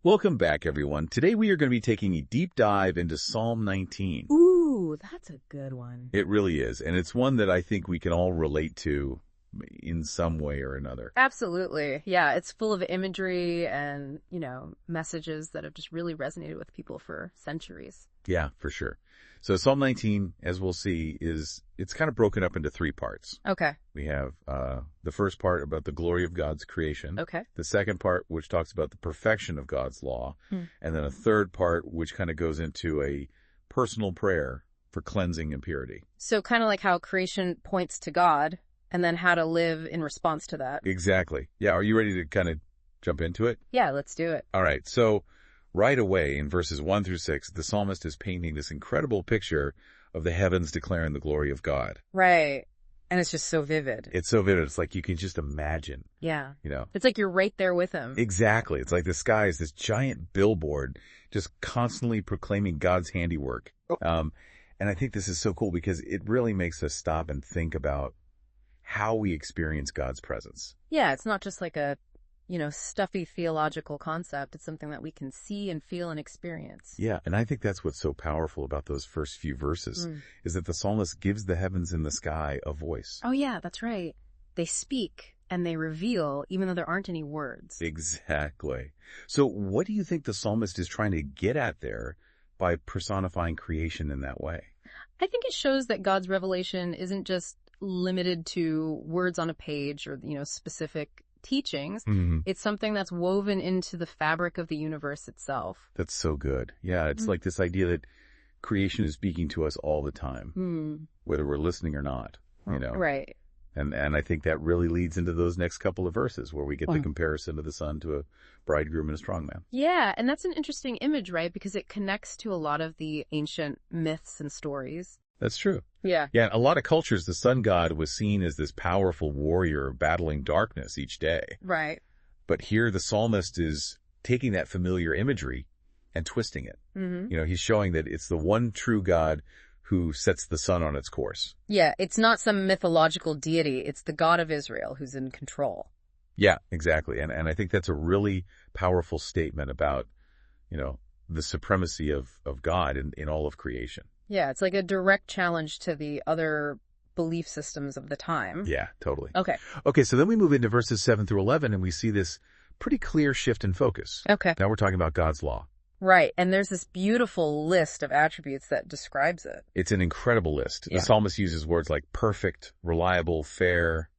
Welcome back, everyone. Today we are going to be taking a deep dive into Psalm 19. Ooh, that's a good one. It really is, and it's one that I think we can all relate to in some way or another. Absolutely. Yeah, it's full of imagery and, messages that have just really resonated with people for centuries. Yeah, for sure. So Psalm 19, as we'll see, it's kind of broken up into three parts. Okay. We have the first part about the glory of God's creation. Okay. The second part, which talks about the perfection of God's law. And then a third part, which kind of goes into a personal prayer for cleansing and purity. So kind of like how creation points to God and then how to live in response to that. Exactly. Yeah, are you ready to kind of jump into it? Yeah, let's do it. All right, so right away in verses 1 through 6, the psalmist is painting this incredible picture of the heavens declaring the glory of God. Right. And it's just so vivid. It's so vivid. It's like you can just imagine. Yeah. You know? It's like you're right there with him. Exactly. It's like the sky is this giant billboard just constantly proclaiming God's handiwork. And I think this is so cool because it really makes us stop and think about how we experience God's presence. Yeah, it's not just like a stuffy theological concept. It's something that we can see and feel and experience. Yeah, and I think that's what's so powerful about those first few verses, is that the psalmist gives the heavens and the sky a voice. Oh yeah, that's right. They speak and they reveal even though there aren't any words. Exactly. So what do you think the psalmist is trying to get at there by personifying creation in that way? I think it shows that God's revelation isn't just limited to words on a page or, specific teachings. It's something that's woven into the fabric of the universe itself. That's so good. Yeah, it's like this idea that creation is speaking to us all the time, whether we're listening or not, Right. And I think that really leads into those next couple of verses where we get the comparison of the son to a bridegroom and a strong man. Yeah, and that's an interesting image, right? Because it connects to a lot of the ancient myths and stories. That's true. Yeah. Yeah, in a lot of cultures, the sun god was seen as this powerful warrior battling darkness each day. Right. But here the psalmist is taking that familiar imagery and twisting it. He's showing that it's the one true God who sets the sun on its course. Yeah, it's not some mythological deity. It's the God of Israel who's in control. Yeah, exactly. And I think that's a really powerful statement about, the supremacy of God in all of creation. Yeah, it's like a direct challenge to the other belief systems of the time. Yeah, totally. Okay, so then we move into verses 7 through 11, and we see this pretty clear shift in focus. Okay. Now we're talking about God's law. Right, and there's this beautiful list of attributes that describes it. It's an incredible list. Yeah. The psalmist uses words like perfect, reliable, fair,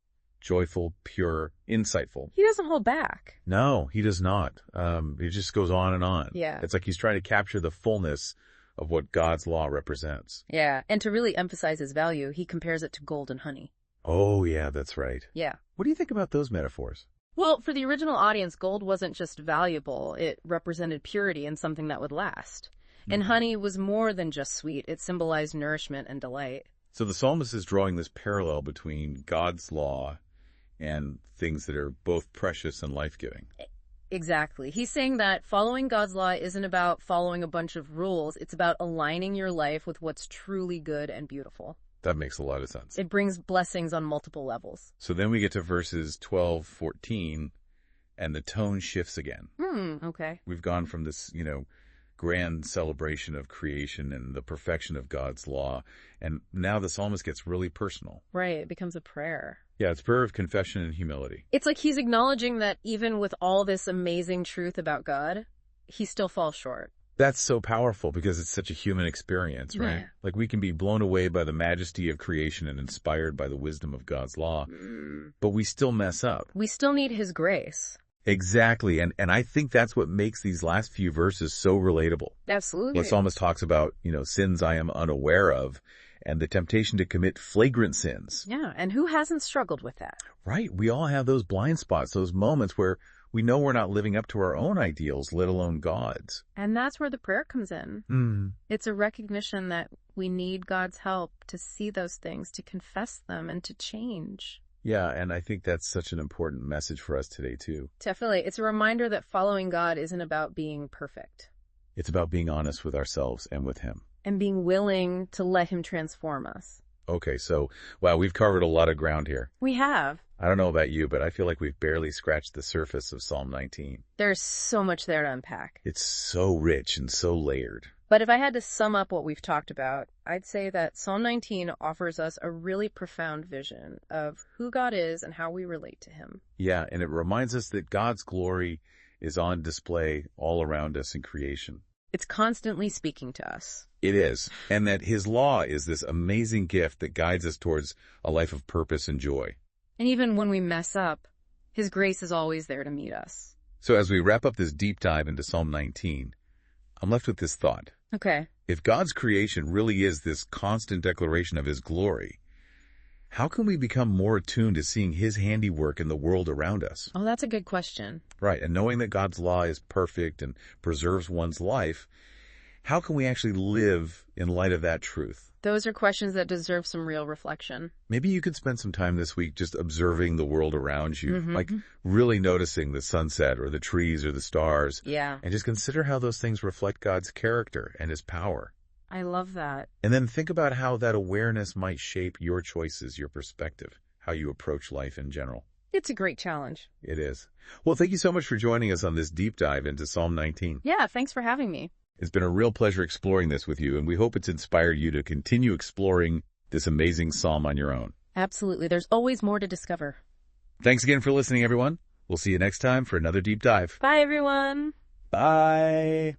joyful, pure, insightful. He doesn't hold back. No, he does not. It just goes on and on. Yeah. It's like he's trying to capture the fullness of what God's law represents. Yeah, and to really emphasize his value, he compares it to gold and honey. Oh, yeah, that's right. Yeah. What do you think about those metaphors? Well, for the original audience, gold wasn't just valuable. It represented purity and something that would last. And honey was more than just sweet. It symbolized nourishment and delight. So the psalmist is drawing this parallel between God's law and things that are both precious and life-giving. Exactly. He's saying that following God's law isn't about following a bunch of rules. It's about aligning your life with what's truly good and beautiful. That makes a lot of sense. It brings blessings on multiple levels. So then we get to verses 12, 14, and the tone shifts again. Okay. We've gone from this, grand celebration of creation and the perfection of God's law, and now the psalmist gets really personal. Right. It becomes a prayer. Yeah, it's a prayer of confession and humility. It's like he's acknowledging that even with all this amazing truth about God, he still falls short. That's so powerful because it's such a human experience, right? Yeah. Like we can be blown away by the majesty of creation and inspired by the wisdom of God's law, but we still mess up. We still need his grace. Exactly. And I think that's what makes these last few verses so relatable. Absolutely. The psalmist talks about, sins I am unaware of and the temptation to commit flagrant sins. Yeah, and who hasn't struggled with that? Right. We all have those blind spots, those moments where we know we're not living up to our own ideals, let alone God's. And that's where the prayer comes in. It's a recognition that we need God's help to see those things, to confess them, and to change. Yeah, and I think that's such an important message for us today, too. Definitely. It's a reminder that following God isn't about being perfect. It's about being honest with ourselves and with Him. And being willing to let him transform us. Okay, so, wow, we've covered a lot of ground here. We have. I don't know about you, but I feel like we've barely scratched the surface of Psalm 19. There's so much there to unpack. It's so rich and so layered. But if I had to sum up what we've talked about, I'd say that Psalm 19 offers us a really profound vision of who God is and how we relate to him. Yeah, and it reminds us that God's glory is on display all around us in creation. It's constantly speaking to us. It is. And that his law is this amazing gift that guides us towards a life of purpose and joy. And even when we mess up, his grace is always there to meet us. So as we wrap up this deep dive into Psalm 19, I'm left with this thought. Okay. If God's creation really is this constant declaration of his glory, how can we become more attuned to seeing his handiwork in the world around us? Oh, that's a good question. Right, and knowing that God's law is perfect and preserves one's life, how can we actually live in light of that truth? Those are questions that deserve some real reflection. Maybe you could spend some time this week just observing the world around you, like really noticing the sunset or the trees or the stars. Yeah. And just consider how those things reflect God's character and his power. I love that. And then think about how that awareness might shape your choices, your perspective, how you approach life in general. It's a great challenge. It is. Well, thank you so much for joining us on this deep dive into Psalm 19. Yeah, thanks for having me. It's been a real pleasure exploring this with you, and we hope it's inspired you to continue exploring this amazing psalm on your own. Absolutely. There's always more to discover. Thanks again for listening, everyone. We'll see you next time for another deep dive. Bye, everyone. Bye.